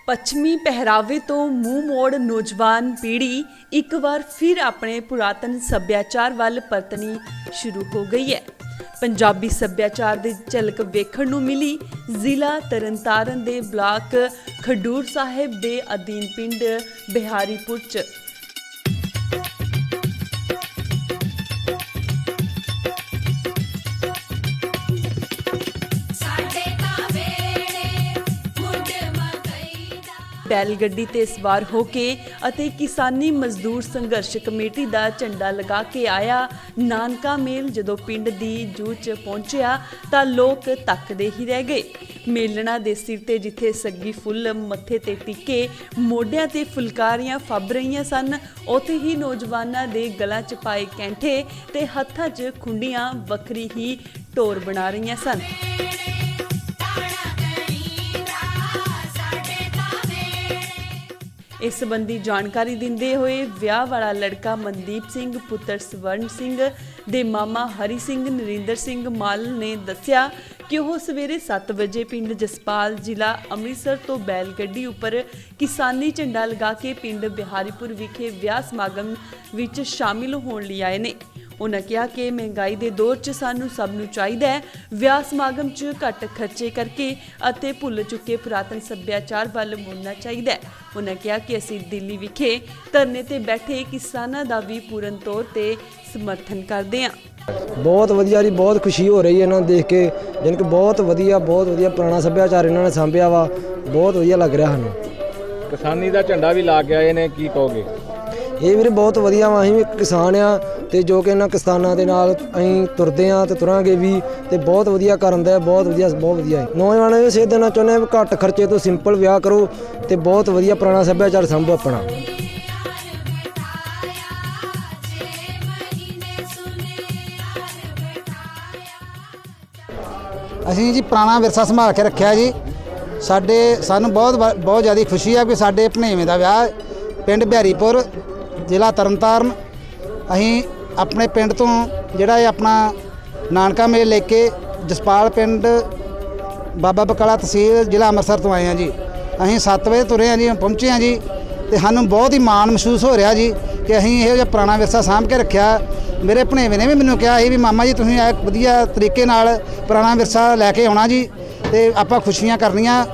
ਪੱਛਮੀ ਪਹਿਰਾਵੇ ਤੋਂ ਮੂੰਹ ਮੋੜ ਨੌਜਵਾਨ ਪੀੜ੍ਹੀ ਇੱਕ ਵਾਰ ਫਿਰ ਆਪਣੇ ਪੁਰਾਤਨ ਸੱਭਿਆਚਾਰ ਵੱਲ ਪਰਤਣੀ ਸ਼ੁਰੂ ਹੋ ਗਈ ਹੈ। ਪੰਜਾਬੀ ਸੱਭਿਆਚਾਰ ਦੀ ਝਲਕ ਵੇਖਣ ਨੂੰ ਮਿਲੀ ਜ਼ਿਲ੍ਹਾ ਤਰਨਤਾਰਨ ਦੇ ਬਲਾਕ ਖਡੂਰ ਸਾਹਿਬ ਦੇ ਅਧੀਨ ਪਿੰਡ ਬਿਹਾਰੀਪੁਰ 'ਚ। बैल गड्डी ते सवार होके अते किसानी मजदूर संघर्ष कमेटी दा झंडा लगा के आया नानका मेल जदों पिंड दी जूह च पहुंचिया तां लोग तकदे ही रह गए। मेलना दे सिर ते जिथे सग्गी फुल मत्थे ते टिके मोढियां ते फुलकारियां फब रहीआं सन, उत्थे ही नौजवानां दे गलां च पाए कैंठे ते हत्थां च खुंडियां वखरी ही टोर बना रहीआं सन। इस संबंधी जानकारी दिंदे हुए विआह वाला लड़का मनदीप सिंह पुत्र स्वर्ण सिंह दे मामा हरी सिंह नरिंदर सिंह माल ने दस्सिया कि वह सवेरे 7 बजे पिंड जसपाल जिला अमृतसर तो बैल गड्डी उपर किसानी झंडा लगा के पिंड बिहारीपुर विखे विआह समागम विच शामिल होने लई आए ने। उन्होंने कहा कि महंगाई के दौर च सानू सब नू चाहिदा है विआह समागम च घट खर्चे करके अते भुल चुके पुरातन सभ्याचार वाल मुड़ना चाहिदा है। उन्होंने कहा कि असीं दिल्ली विखे धरने ते बैठे किसानां दा भी पूर्ण तौर ते समर्थन करदे हां। बहुत वधिया जी, बहुत खुशी हो रही है इन्होंने देख के, जिन कि बहुत वधिया पुराना सभ्याचार इन्होंने सांभिया वा, बहुत वधिया लग रहा है। किसानी का झंडा भी ला के आए ने, की कहोगे? ये भी बहुत वधिया वा, असीं भी किसान आ ते जो कि इन्हां किसानां दे नाल असीं तुरदे आ ते तुरांगे भी ते बहुत वधिया करन दे, बहुत वधिया है। नौजवानों नूं सेध देना चाहुंदे आ घट खर्चे तो सिंपल विआह करो ते बहुत वधिया पुराना सभ्याचार संभो अपना। ਅਸੀਂ ਜੀ ਪੁਰਾਣਾ ਵਿਰਸਾ ਸੰਭਾਲ ਕੇ ਰੱਖਿਆ ਜੀ। ਸਾਨੂੰ ਬਹੁਤ ਜ਼ਿਆਦਾ ਖੁਸ਼ੀ ਹੈ ਕਿ ਸਾਡੇ ਭਣੇਵੇਂ ਦਾ ਵਿਆਹ ਪਿੰਡ ਬਿਹਾਰੀਪੁਰ ਜ਼ਿਲ੍ਹਾ ਤਰਨਤਾਰਨ। ਅਸੀਂ ਆਪਣੇ ਪਿੰਡ ਤੋਂ ਜਿਹੜਾ ਇਹ ਆਪਣਾ ਨਾਨਕਾ ਮੇਲ ਲੈ ਕੇ ਜਸਪਾਲ ਪਿੰਡ ਬਾਬਾ ਬਕਾਲਾ ਤਹਿਸੀਲ ਜ਼ਿਲ੍ਹਾ ਅੰਮ੍ਰਿਤਸਰ ਤੋਂ ਆਏ ਹਾਂ ਜੀ। ਅਸੀਂ 7 ਵਜੇ ਤੁਰੇ ਹਾਂ ਜੀ, ਪਹੁੰਚੇ ਹਾਂ ਜੀ ਤੇ ਸਾਨੂੰ ਬਹੁਤ ਹੀ ਮਾਣ ਮਹਿਸੂਸ ਹੋ ਰਿਹਾ ਜੀ ਕਿ ਅਸੀਂ ਇਹੋ ਜਿਹਾ ਪੁਰਾਣਾ ਵਿਰਸਾ ਸਾਂਭ ਕੇ ਰੱਖਿਆ। ਮੇਰੇ ਭਣੇਵੇਂ ਨੇ ਵੀ ਮੈਨੂੰ ਕਿਹਾ ਸੀ ਵੀ ਮਾਮਾ ਜੀ ਤੁਸੀਂ ਇੱਕ ਵਧੀਆ ਤਰੀਕੇ ਨਾਲ ਪੁਰਾਣਾ ਵਿਰਸਾ ਲੈ ਕੇ ਆਉਣਾ ਜੀ ਤੇ ਆਪਾਂ ਖੁਸ਼ੀਆਂ ਕਰਨੀਆਂ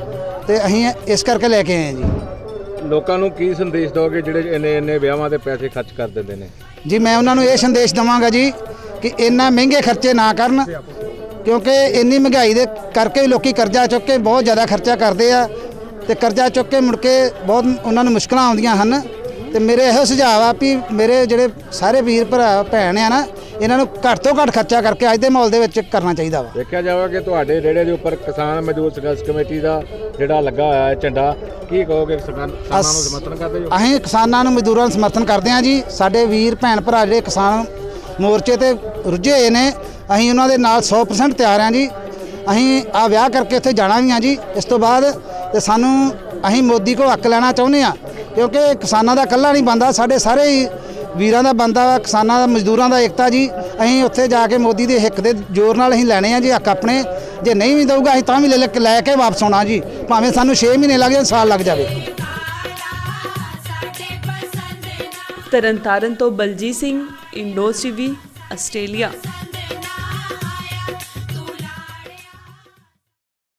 ਤੇ ਅਸੀਂ ਇਸ ਕਰਕੇ ਲੈ ਕੇ ਆਏ ਜੀ। ਲੋਕਾਂ ਨੂੰ ਕੀ ਸੰਦੇਸ਼ ਦੋਗੇ ਜਿਹੜੇ ਇੰਨੇ ਵਿਆਹਾਂ ਦੇ ਪੈਸੇ ਖਰਚ ਕਰ ਦਿੰਦੇ ਨੇ? ਜੀ ਮੈਂ ਉਹਨਾਂ ਨੂੰ ਇਹ ਸੰਦੇਸ਼ ਦੇਵਾਂਗਾ ਜੀ ਕਿ ਇੰਨਾ ਮਹਿੰਗੇ ਖਰਚੇ ਨਾ ਕਰਨ, ਕਿਉਂਕਿ ਇੰਨੀ ਮਹਿੰਗਾਈ ਦੇ ਕਰਕੇ ਲੋਕੀ ਕਰਜ਼ਾ ਚੁੱਕ ਕੇ ਬਹੁਤ ਜ਼ਿਆਦਾ ਖਰਚਾ ਕਰਦੇ ਆ ਤੇ ਕਰਜ਼ਾ ਚੁੱਕ ਕੇ ਮੁੜ ਕੇ ਬਹੁਤ ਉਹਨਾਂ ਨੂੰ ਮੁਸ਼ਕਲਾਂ ਆਉਂਦੀਆਂ ਹਨ। ਤੇ ਮੇਰੇ ਇਹੋ ਸੁਝਾਅ ਆ ਵੀ ਮੇਰੇ ਜਿਹੜੇ ਸਾਰੇ ਵੀਰ ਭਰਾ ਭੈਣ ਆ ਨਾ, ਇਹਨਾਂ ਨੂੰ ਘੱਟ ਤੋਂ ਘੱਟ ਖਰਚਾ ਕਰਕੇ ਅੱਜ ਦੇ ਮਾਹੌਲ ਦੇ ਵਿੱਚ ਕਰਨਾ ਚਾਹੀਦਾ ਵਾ। ਦੇਖਿਆ ਜਾਵੇ ਕਿ ਤੁਹਾਡੇ ਰੇੜੇ ਦੇ ਉੱਪਰ ਕਿਸਾਨ ਮਜ਼ਦੂਰ ਸੰਘਰਸ਼ ਕਮੇਟੀ ਦਾ ਜਿਹੜਾ ਲੱਗਾ ਹੋਇਆ ਹੈ ਝੰਡਾ, ਕੀ ਕਹੋਗੇ? ਕਿਸਾਨਾਂ ਨੂੰ ਸਮਰਥਨ ਕਰਦੇ ਹੋ? ਅਸੀਂ ਕਿਸਾਨਾਂ ਨੂੰ ਮਜ਼ਦੂਰਾਂ ਨੂੰ ਸਮਰਥਨ ਕਰਦੇ ਹਾਂ ਜੀ। ਸਾਡੇ ਵੀਰ ਭੈਣ ਭਰਾ ਜਿਹੜੇ ਕਿਸਾਨ ਮੋਰਚੇ ਤੇ ਰੁੱਝੇ ਹੋਏ ਨੇ, ਅਸੀਂ ਉਹਨਾਂ ਦੇ ਨਾਲ 100% ਤਿਆਰ ਹਾਂ ਜੀ। ਅਸੀਂ ਆ ਵਿਆਹ ਕਰਕੇ ਉੱਥੇ ਜਾਣਾ ਵੀ ਹਾਂ ਜੀ। ਇਸ ਤੋਂ ਬਾਅਦ ਤੇ ਸਾਨੂੰ ਅਸੀਂ ਮੋਦੀ ਕੋਲ ਹੱਕ ਲੈਣਾ ਚਾਹੁੰਦੇ ਹਾਂ, ਕਿਉਂਕਿ ਕਿਸਾਨਾਂ ਦਾ ਇਕੱਲਾ ਨਹੀਂ ਬਣਦਾ, ਸਾਡੇ ਸਾਰੇ ਹੀ ਵੀਰਾਂ ਦਾ ਬਣਦਾ ਵਾ, ਕਿਸਾਨਾਂ ਦਾ ਮਜ਼ਦੂਰਾਂ ਦਾ ਏਕਤਾ ਜੀ। ਅਸੀਂ ਉੱਥੇ ਜਾ ਕੇ ਮੋਦੀ ਦੇ ਹਿੱਕ ਦੇ ਜ਼ੋਰ ਨਾਲ ਅਸੀਂ ਲੈਣੇ ਆ ਜੀ ਹੱਕ ਆਪਣੇ। ਜੇ ਨਹੀਂ ਵੀ ਦਊਗਾ ਅਸੀਂ ਤਾਂ ਵੀ ਲੈ ਕੇ ਵਾਪਸ ਆਉਣਾ ਜੀ, ਭਾਵੇਂ ਸਾਨੂੰ 6 ਮਹੀਨੇ ਲੱਗ ਜਾਣ, ਸਾਲ ਲੱਗ ਜਾਵੇ। ਤਰਨਤਾਰਨ ਤੋਂ ਬਲਜੀਤ ਸਿੰਘ, ਇੰਡੋਜ਼ ਟੀਵੀ, ਆਸਟ੍ਰੇਲੀਆ।